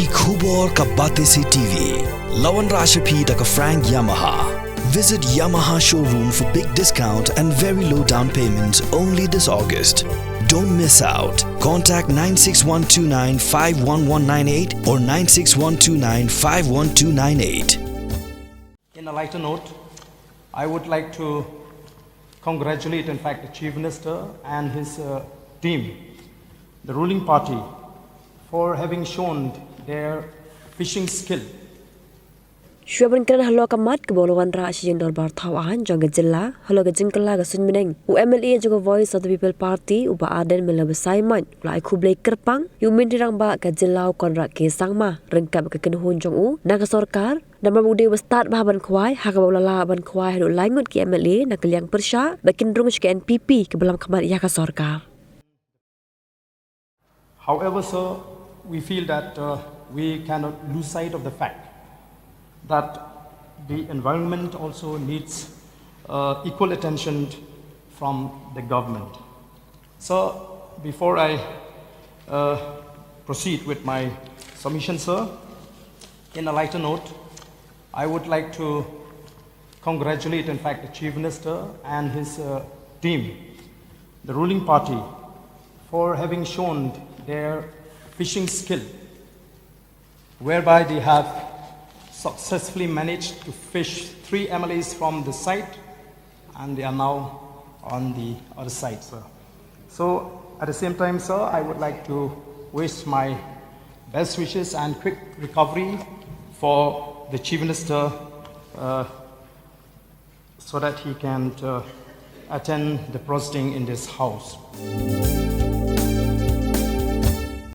ki khubor ka bate se TV. Lawan Rashapi da ka Frank Yamaha. Visit Yamaha showroom for big discount and very low down payments only this August. Don't miss out. Contact 96129-51198 or 96129-51298. In a lighter note, I would like to congratulate, in fact, the Chief Minister and his team, the ruling party, for having shown their fishing skill. Syuaban halo kamat kebolawan rakyat yang dorbar tawahan jangga jela halo kejengkela gasun meneng UMLA juga Voice of the People Party uba Ardent mela besaiman ulai Khublei kerpang yumin dirang ba ka jelau Conrad ke sangma rengkap ke kenuhun jong u naga sorkar dan mabudi Stad bahaban Khwai haka baulala ban Khwai halo langut ki MLA nak liang persya bakin rung ke NPP ke belam kamat ya ka sorkar. However, sir, we feel that we cannot lose sight of the fact that the environment also needs equal attention from the government. So, before I proceed with my submission, sir, in a lighter note, I would like to congratulate, in fact, the Chief Minister and his team, the ruling party, for having shown their fishing skill, whereby they have successfully managed to fish 3 MLAs from the site, and they are now on the other side, sir. So, at the same time, sir, I would like to wish my best wishes and quick recovery for the Chief Minister so that he can attend the proceeding in this house.